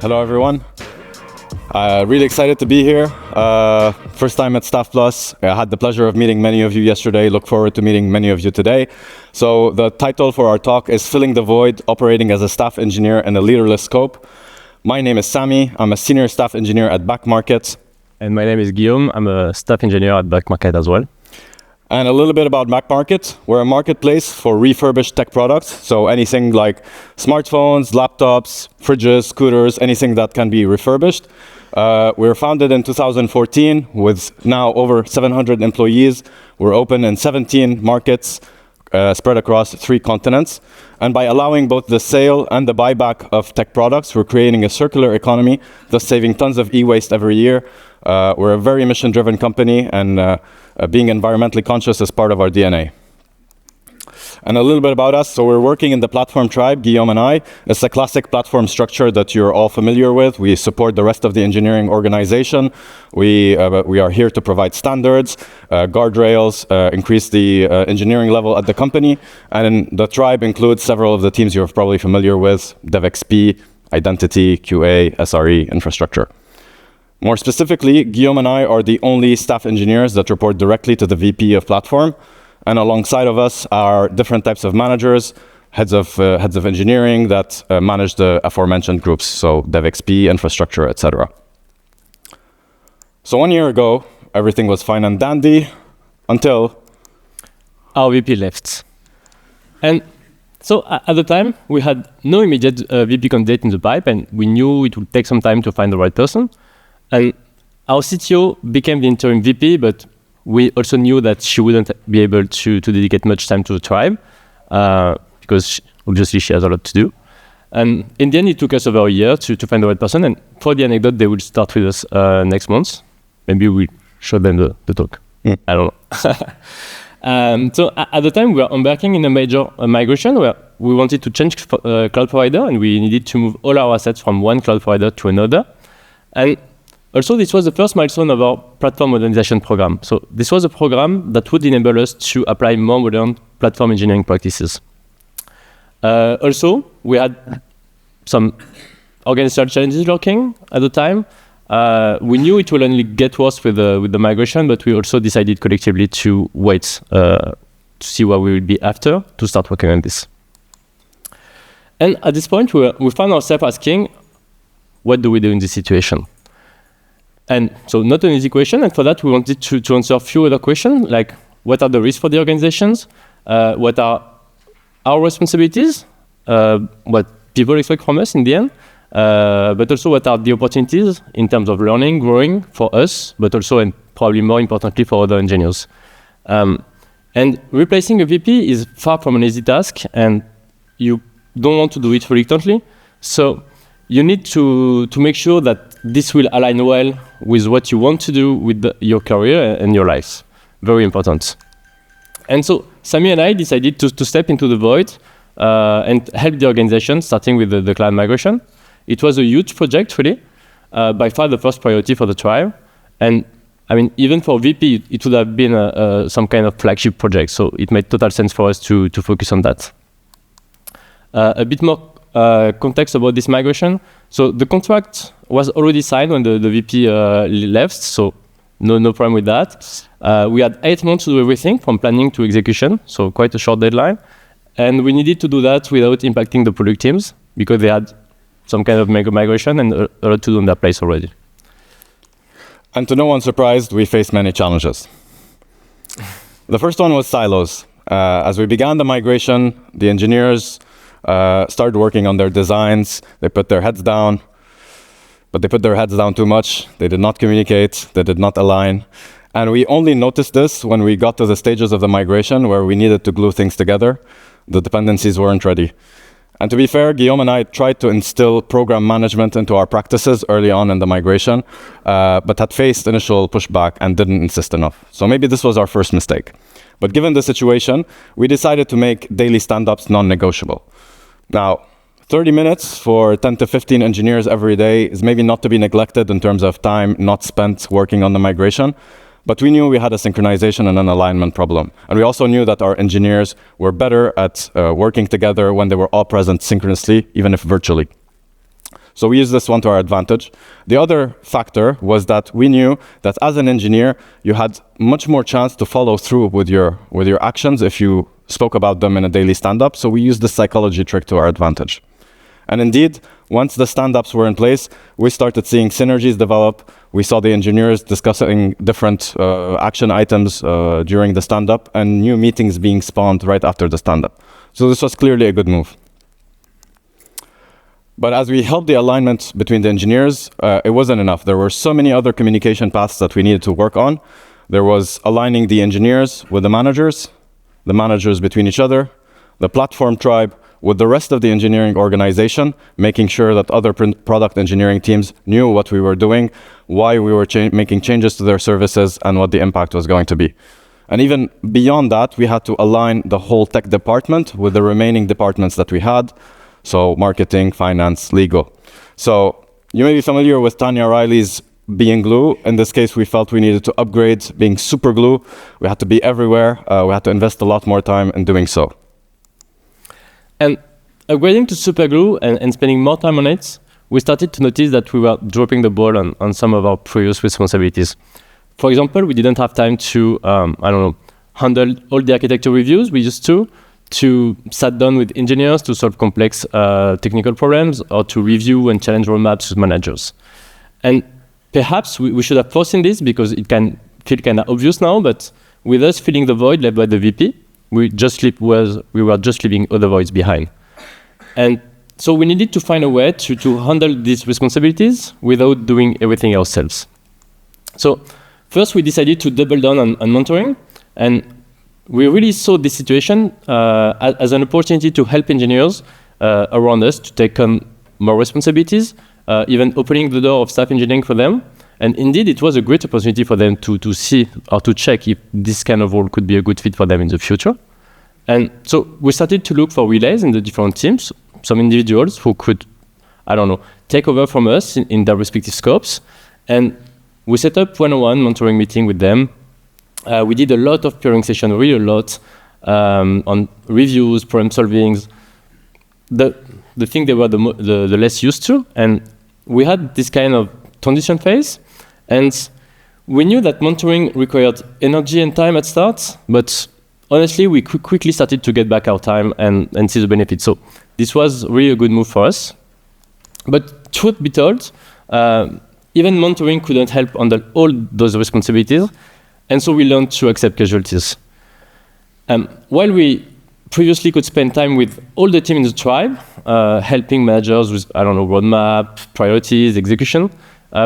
Hello, everyone. Really excited to be here. First time at StaffPlus. I had the pleasure of meeting many of you yesterday. Look forward to meeting many of you today. So the title for our talk is Filling the Void, Operating as a Staff Engineer in a Leaderless Scope. My name is Sami. I'm a Senior Staff Engineer at Back Market. And my name is Guillaume. I'm a Staff Engineer at Back Market as well. And a little bit about Back Market. We're a marketplace for refurbished tech products. So anything like smartphones, laptops, fridges, scooters, anything that can be refurbished. We were founded in 2014 with now over 700 employees. We're open in 17 markets spread across 3 continents. And by allowing both the sale and the buyback of tech products, we're creating a circular economy, thus saving tons of e-waste every year. We're a very mission-driven company, and being environmentally conscious is part of our DNA. And a little bit about us. So we're working in the platform tribe, Guillaume and I. It's a classic platform structure that you're all familiar with. We support the rest of the engineering organization. We are here to provide standards, guardrails, increase the engineering level at the company. And the tribe includes several of the teams you're probably familiar with: DevXP, Identity, QA, SRE, infrastructure. More specifically, Guillaume and I are the only staff engineers that report directly to the VP of platform. And alongside of us are different types of managers, heads of engineering that manage the aforementioned groups, so DevXP, infrastructure, etc. So 1 year ago, everything was fine and dandy until our VP left. And so at the time, we had no immediate VP candidate in the pipe, and we knew it would take some time to find the right person. And our CTO became the interim VP, but we also knew that she wouldn't be able to dedicate much time to the tribe because obviously she has a lot to do. And in the end, it took us over a year to find the right person. And for the anecdote, they will start with us next month. Maybe we'll show them the talk. I don't know. So at the time, we were embarking in a major migration where we wanted to change cloud provider, and we needed to move all our assets from one cloud provider to another. And also, this was the first milestone of our platform modernization program. So this was a program that would enable us to apply more modern platform engineering practices. Also, we had some organizational challenges lurking at the time. We knew it will only get worse with the migration, but we also decided collectively to wait to see what we will be after to start working on this. And at this point, we found ourselves asking, what do we do in this situation? And so not an easy question, and for that we wanted to answer a few other questions, like what are the risks for the organizations, what are our responsibilities, what people expect from us in the end, but also what are the opportunities in terms of learning, growing for us, but also, and probably more importantly, for other engineers. And replacing a VP is far from an easy task, and you don't want to do it reluctantly. So you need to make sure that this will align well with what you want to do with your career and your life. Very important. And so Sami and I decided to step into the void and help the organization, starting with the cloud migration. It was a huge project, really, by far the first priority for the tribe. And I mean, even for VP, it would have been some kind of flagship project. So it made total sense for us to focus on that. A bit more context about this migration. So the contract was already signed when the VP left, so no problem with that. We had 8 months to do everything from planning to execution, so quite a short deadline. And we needed to do that without impacting the product teams because they had some kind of mega migration and a lot to do in their place already. And to no one's surprise, we faced many challenges. The first one was silos. As we began the migration, the engineers started working on their designs. They put their heads down, but they put their heads down too much. They did not communicate. They did not align. And we only noticed this when we got to the stages of the migration where we needed to glue things together. The dependencies weren't ready. And to be fair, Guillaume and I tried to instill program management into our practices early on in the migration, but had faced initial pushback and didn't insist enough. So maybe this was our first mistake. But given the situation, we decided to make daily stand-ups non-negotiable. Now, 30 minutes for 10 to 15 engineers every day is maybe not to be neglected in terms of time not spent working on the migration, but we knew we had a synchronization and an alignment problem. And we also knew that our engineers were better at working together when they were all present synchronously, even if virtually. So we used this one to our advantage. The other factor was that we knew that as an engineer, you had much more chance to follow through with your actions if you spoke about them in a daily stand-up. So we used the psychology trick to our advantage. And indeed, once the stand-ups were in place, we started seeing synergies develop. We saw the engineers discussing different action items during the stand-up and new meetings being spawned right after the stand-up. So this was clearly a good move. But as we helped the alignment between the engineers, it wasn't enough. There were so many other communication paths that we needed to work on. There was aligning the engineers with the managers between each other, the platform tribe with the rest of the engineering organization, making sure that other product engineering teams knew what we were doing, why we were making changes to their services, and what the impact was going to be. And even beyond that, we had to align the whole tech department with the remaining departments that we had, so marketing, finance, legal. So you may be familiar with Tanya Riley's being glue. In this case, we felt we needed to upgrade being super glue. We had to be everywhere. We had to invest a lot more time in doing so. And upgrading to superglue and spending more time on it, we started to notice that we were dropping the ball on some of our previous responsibilities. For example, we didn't have time to, handle all the architecture reviews we used to sit down with engineers to solve complex technical problems or to review and challenge roadmaps with managers. And perhaps we should have foreseen this because it can feel kind of obvious now, but with us filling the void left by the VP, we were just leaving other voids behind. And so we needed to find a way to handle these responsibilities without doing everything ourselves. So first we decided to double down on mentoring, and we really saw this situation as an opportunity to help engineers around us to take on more responsibilities, even opening the door of staff engineering for them. And indeed, it was a great opportunity for them to see or to check if this kind of role could be a good fit for them in the future. And so we started to look for relays in the different teams, some individuals who could, take over from us in their respective scopes. And we set up one-on-one mentoring meeting with them. We did a lot of peering sessions, really a lot, on reviews, problem solvings, the thing they were the less used to. And we had this kind of transition phase. And we knew that mentoring required energy and time at start, but honestly, we quickly started to get back our time and see the benefits. So this was really a good move for us. But truth be told, even mentoring couldn't help handle all those responsibilities. And so we learned to accept casualties. While we previously could spend time with all the team in the tribe, helping managers with, roadmap, priorities, execution,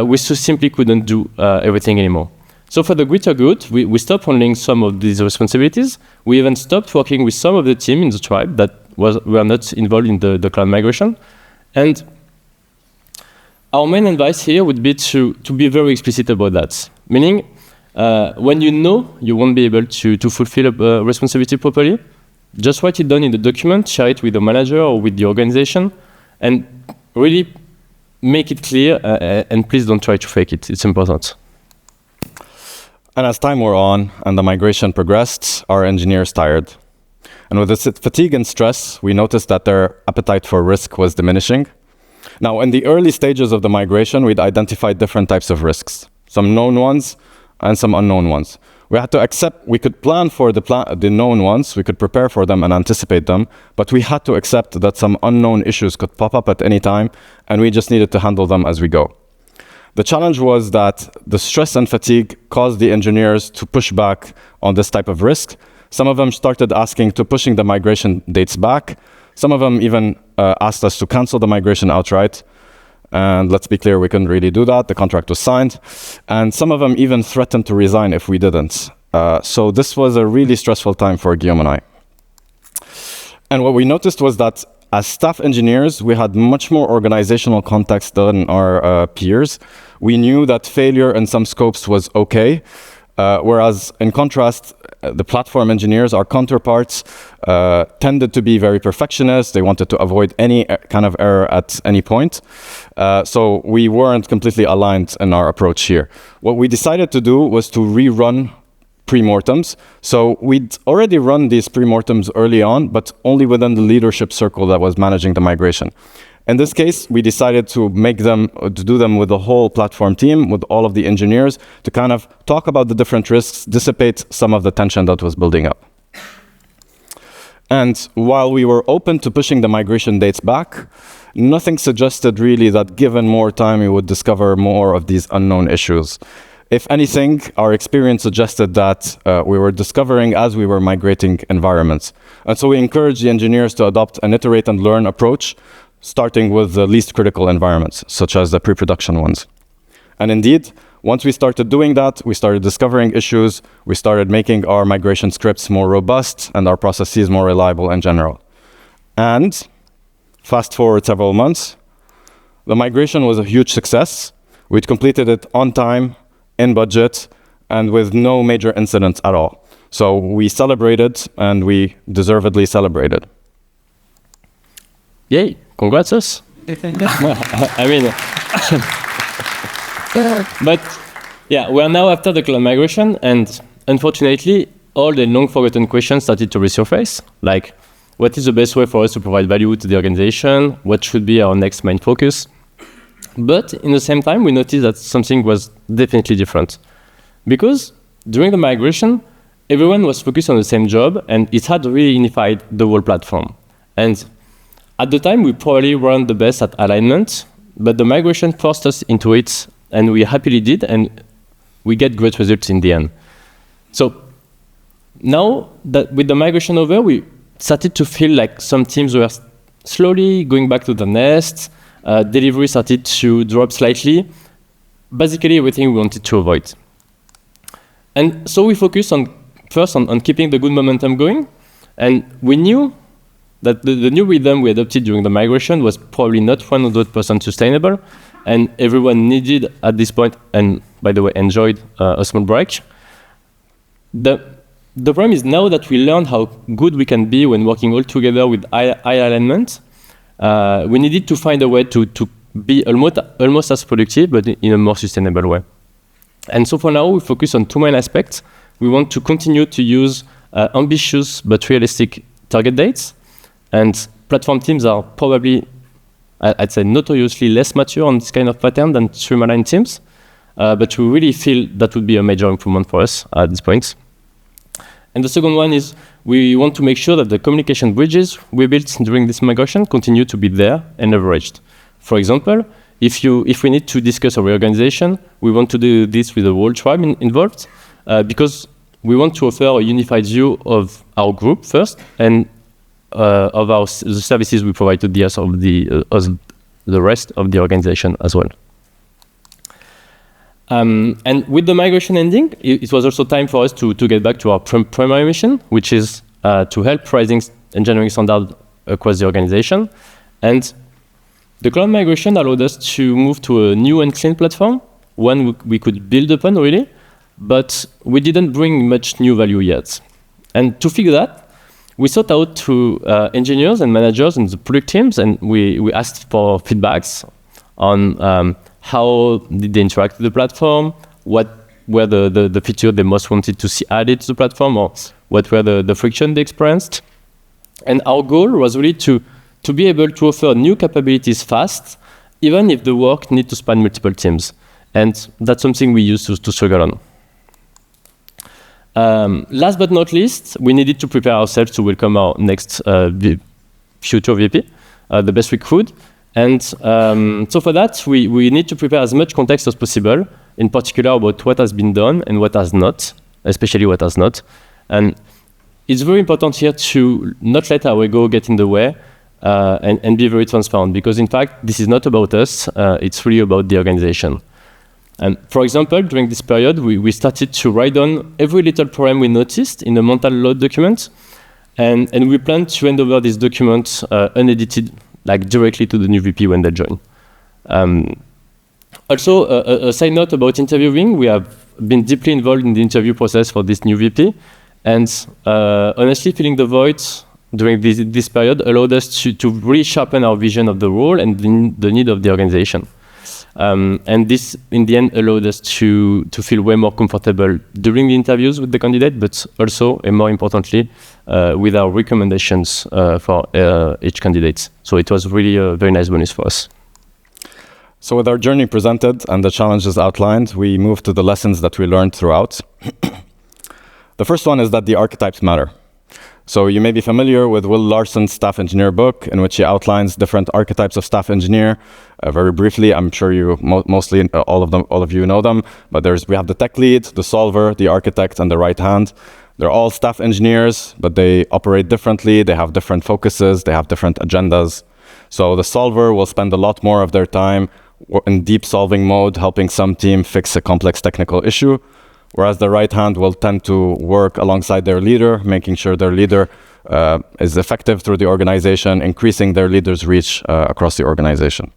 we simply couldn't do everything anymore. So for the greater good, we stopped handling some of these responsibilities. We even stopped working with some of the team in the tribe that were not involved in the cloud migration. And our main advice here would be to be very explicit about that. Meaning, when you know you won't be able to fulfill a responsibility properly, just write it down in the document, share it with the manager or with the organization, and really make it clear, and please don't try to fake it. It's important. And as time wore on and the migration progressed, our engineers tired. And with this fatigue and stress, we noticed that their appetite for risk was diminishing. Now, in the early stages of the migration, we'd identified different types of risks, some known ones and some unknown ones. We had to accept, we could plan for the known ones, we could prepare for them and anticipate them, but we had to accept that some unknown issues could pop up at any time, and we just needed to handle them as we go. The challenge was that the stress and fatigue caused the engineers to push back on this type of risk. Some of them started asking to pushing the migration dates back. Some of them even asked us to cancel the migration outright. And let's be clear, we couldn't really do that. The contract was signed. And some of them even threatened to resign if we didn't. So this was a really stressful time for Guillaume and I. And what we noticed was that as staff engineers, we had much more organizational context than our peers. We knew that failure in some scopes was okay, whereas in contrast, the platform engineers, our counterparts, tended to be very perfectionist. They wanted to avoid any kind of error at any point. So we weren't completely aligned in our approach here. What we decided to do was to rerun pre-mortems. So we'd already run these pre-mortems early on, but only within the leadership circle that was managing the migration. In this case, we decided to do them with the whole platform team, with all of the engineers, to kind of talk about the different risks, dissipate some of the tension that was building up. And while we were open to pushing the migration dates back, nothing suggested really that given more time, we would discover more of these unknown issues. If anything, our experience suggested that we were discovering as we were migrating environments. And so we encouraged the engineers to adopt an iterate and learn approach, starting with the least critical environments, such as the pre-production ones. And indeed, once we started doing that, we started discovering issues, we started making our migration scripts more robust and our processes more reliable in general. And fast forward several months, the migration was a huge success. We'd completed it on time, in budget, and with no major incidents at all. So we celebrated, and we deservedly celebrated. Yay, congrats us. I mean, but yeah, we are now after the cloud migration, and unfortunately, all the long forgotten questions started to resurface, like what is the best way for us to provide value to the organization? What should be our next main focus? But in the same time, we noticed that something was definitely different. Because during the migration, everyone was focused on the same job, and it had really unified the whole platform. And at the time, we probably weren't the best at alignment, but the migration forced us into it, and we happily did, and we get great results in the end. So now that with the migration over, we started to feel like some teams were slowly going back to the nest. Delivery started to drop slightly. Basically, everything we wanted to avoid. And so we focused first on keeping the good momentum going. And we knew that the new rhythm we adopted during the migration was probably not 100% sustainable. And everyone needed, at this point, and by the way, enjoyed a small break. The problem is now that we learned how good we can be when working all together with high alignment. We needed to find a way to be almost as productive, but in a more sustainable way. And so for now, we focus on two main aspects. We want to continue to use ambitious but realistic target dates. And platform teams are probably, I'd say, notoriously less mature on this kind of pattern than streamlined teams. But we really feel that would be a major improvement for us at this point. And the second one is we want to make sure that the communication bridges we built during this migration continue to be there and leveraged. For example, if we need to discuss a reorganization, we want to do this with the whole tribe involved, because we want to offer a unified view of our group first, and of the services we provide to the rest of the rest of the organization as well. And with the migration ending, it was also time for us to get back to our primary mission, which is to help rising engineering standards across the organization. And the cloud migration allowed us to move to a new and clean platform, one we could build upon, really, but we didn't bring much new value yet. And to figure that, we sought out to engineers and managers and the product teams, and we asked for feedbacks on how did they interact with the platform, what were the features they most wanted to see added to the platform, or what were the friction they experienced. And our goal was really to be able to offer new capabilities fast, even if the work needs to span multiple teams. And that's something we used to struggle on. Last but not least, we needed to prepare ourselves to welcome our next future VP, the best we could. And so for that, we need to prepare as much context as possible, in particular about what has been done and what has not, especially what has not. And it's very important here to not let our ego get in the way and be very transparent, because in fact, this is not about us, it's really about the organization. And for example, during this period, we started to write down every little problem we noticed in a mental load document, and we plan to hand over this document unedited, like directly to the new VP when they join. Also, a side note about interviewing, we have been deeply involved in the interview process for this new VP, and honestly, filling the void during this period allowed us to really sharpen our vision of the role and the need of the organization. And this, in the end, allowed us to feel way more comfortable during the interviews with the candidate, but also, and more importantly, with our recommendations for each candidate. So it was really a very nice bonus for us. So with our journey presented and the challenges outlined, we move to the lessons that we learned throughout. The first one is that the archetypes matter. So you may be familiar with Will Larson's staff engineer book, in which he outlines different archetypes of staff engineer. Very briefly, I'm sure you mostly all of you know them. But we have the tech lead, the solver, the architect, and the right hand. They're all staff engineers, but they operate differently. They have different focuses. They have different agendas. So the solver will spend a lot more of their time in deep solving mode, helping some team fix a complex technical issue. Whereas the right hand will tend to work alongside their leader, making sure their leader is effective through the organization, increasing their leader's reach across the organization.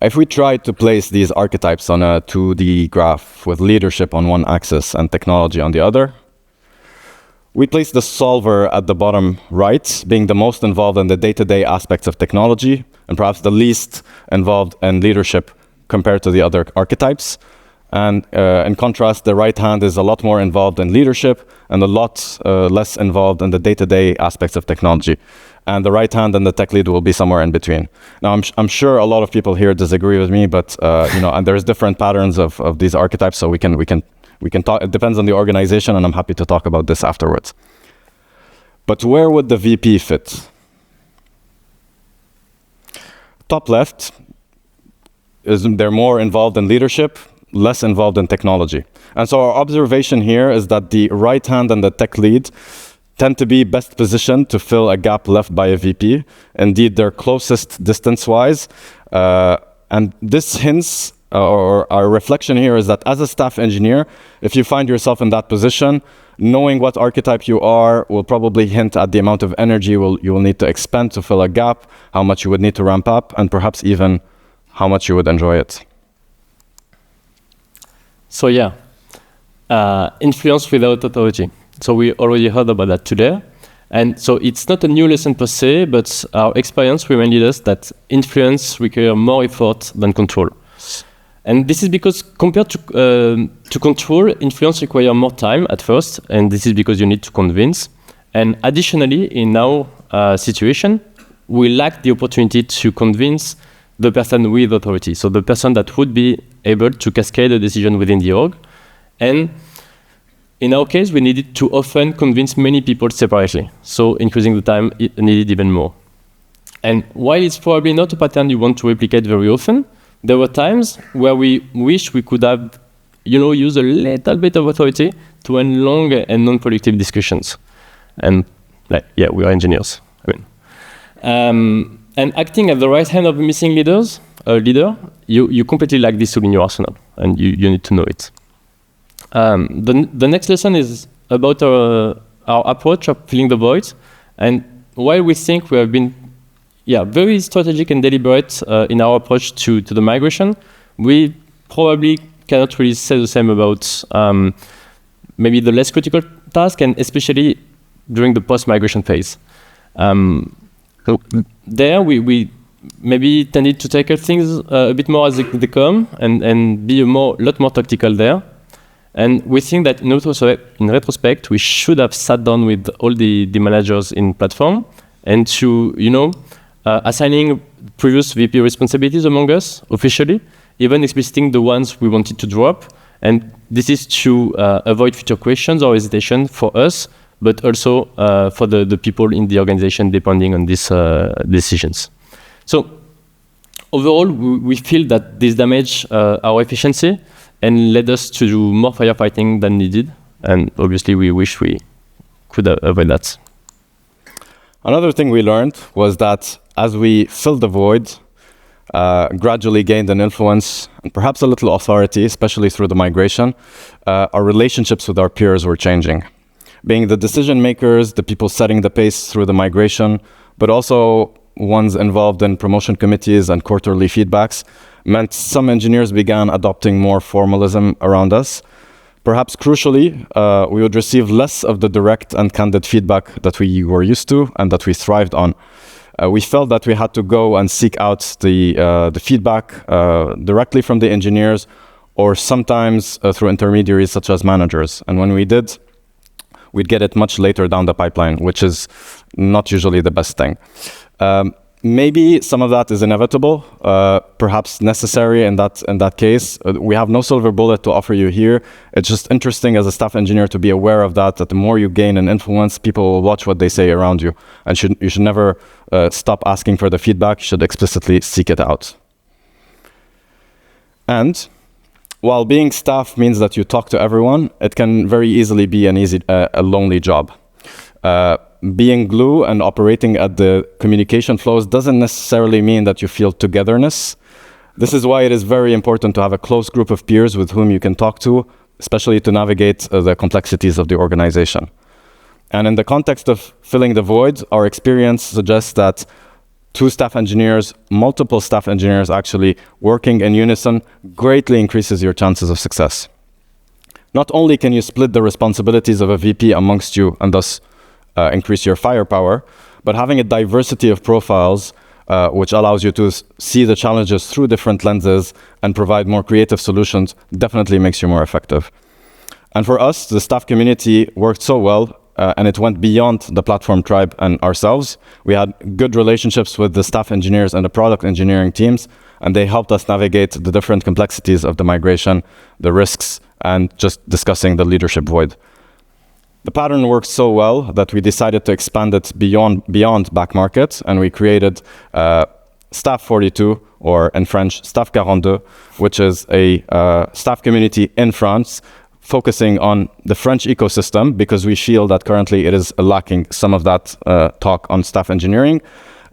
If we try to place these archetypes on a 2D graph with leadership on one axis and technology on the other, we place the solver at the bottom right, being the most involved in the day-to-day aspects of technology, and perhaps the least involved in leadership compared to the other archetypes. And in contrast, the right hand is a lot more involved in leadership and a lot less involved in the day-to-day aspects of technology. And the right hand and the tech lead will be somewhere in between. Now, I'm sure a lot of people here disagree with me, but and there's different patterns of these archetypes, so we can talk. It depends on the organization, and I'm happy to talk about this afterwards. But where would the VP fit? Top left they're more involved in leadership, less involved in technology. And so our observation here is that the right hand and the tech lead tend to be best positioned to fill a gap left by a VP. Indeed, they're closest distance-wise. And this hints, or our reflection here is that as a staff engineer, if you find yourself in that position, knowing what archetype you are will probably hint at the amount of energy you will need to expend to fill a gap, how much you would need to ramp up, and perhaps even how much you would enjoy it. So yeah, influence without authority. So we already heard about that today. And so it's not a new lesson per se, but our experience reminded us that influence requires more effort than control. And this is because compared to control, influence requires more time at first, and this is because you need to convince. And additionally, in our situation, we lack the opportunity to convince the person with authority, so the person that would be able to cascade a decision within the org. And in our case, we needed to often convince many people separately, so increasing the time needed even more. And while it's probably not a pattern you want to replicate very often, there were times where we wish we could have, used a little bit of authority to end long and non-productive discussions. And we are engineers. And acting at the right hand of a missing leader, you completely lack this tool in your arsenal, and you need to know it. The next lesson is about our approach of filling the void. And while we think we have been very strategic and deliberate in our approach to the migration, we probably cannot really say the same about maybe the less critical task, and especially during the post-migration phase. So there we maybe tended to tackle things a bit more as they come and be a lot more tactical there. And we think that in retrospect, we should have sat down with all the managers in platform and to, assigning previous VP responsibilities among us officially, even expliciting the ones we wanted to drop. And this is to avoid future questions or hesitation for us, but also for the people in the organization depending on these decisions. So overall, we feel that this damaged our efficiency and led us to do more firefighting than needed. And obviously, we wish we could avoid that. Another thing we learned was that as we filled the void, gradually gained an influence and perhaps a little authority, especially through the migration, our relationships with our peers were changing. Being the decision makers, the people setting the pace through the migration, but also ones involved in promotion committees and quarterly feedbacks, meant some engineers began adopting more formalism around us. Perhaps crucially, we would receive less of the direct and candid feedback that we were used to and that we thrived on. we felt that we had to go and seek out the feedback directly from the engineers, or sometimes through intermediaries such as managers. And when we did, we'd get it much later down the pipeline, which is not usually the best thing. Maybe some of that is inevitable, perhaps necessary in that case. We have no silver bullet to offer you here. It's just interesting as a staff engineer to be aware of that the more you gain in influence, people will watch what they say around you. And you should never stop asking for the feedback. You should explicitly seek it out. And while being staff means that you talk to everyone, it can very easily be a lonely job. Being glue and operating at the communication flows doesn't necessarily mean that you feel togetherness. This is why it is very important to have a close group of peers with whom you can talk to, especially to navigate the complexities of the organization. And in the context of filling the void, our experience suggests that two staff engineers, multiple staff engineers actually working in unison greatly increases your chances of success. Not only can you split the responsibilities of a VP amongst you and thus increase your firepower, but having a diversity of profiles which allows you to see the challenges through different lenses and provide more creative solutions definitely makes you more effective. And for us, the staff community worked so well and it went beyond the platform tribe and ourselves. We had good relationships with the staff engineers and the product engineering teams, and they helped us navigate the different complexities of the migration, the risks, and just discussing the leadership void. The pattern worked so well that we decided to expand it beyond back market, and we created Staff 42, or in French, Staff 42, which is a staff community in France, focusing on the French ecosystem, because we feel that currently it is lacking some of that talk on staff engineering.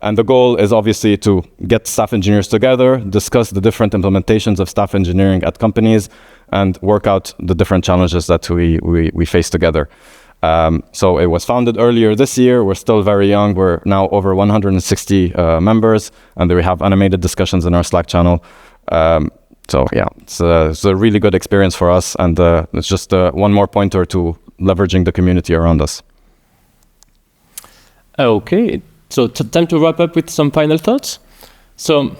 And the goal is obviously to get staff engineers together, discuss the different implementations of staff engineering at companies, and work out the different challenges that we face together. So it was founded earlier this year. We're still very young. We're now over 160 members, and we have animated discussions in our Slack channel. So yeah, it's a really good experience for us, and it's just one more pointer to leveraging the community around us. Okay, so time to wrap up with some final thoughts. So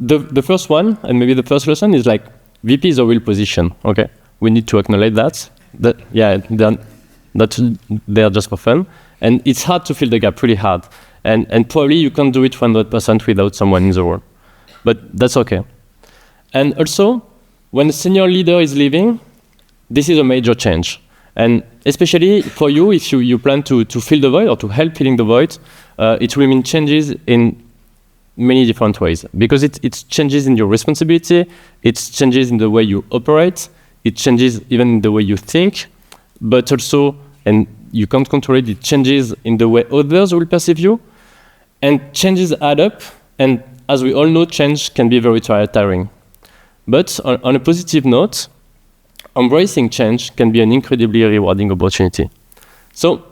the first one, and maybe the first lesson, is like VP is a real position. Okay, we need to acknowledge that yeah, they're just for fun, and it's hard to fill the gap, really hard, and probably you can't do it 100% without someone in the role, but that's okay. And also, when a senior leader is leaving, this is a major change. And especially for you, if you plan to fill the void or to help filling the void, it will mean changes in many different ways. Because it's changes in your responsibility, it's changes in the way you operate, it changes even in the way you think, but also, and you can't control it, it changes in the way others will perceive you, and changes add up, and as we all know, change can be very tiring. But on a positive note, embracing change can be an incredibly rewarding opportunity. So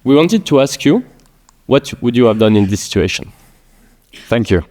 we wanted to ask you, what would you have done in this situation? Thank you.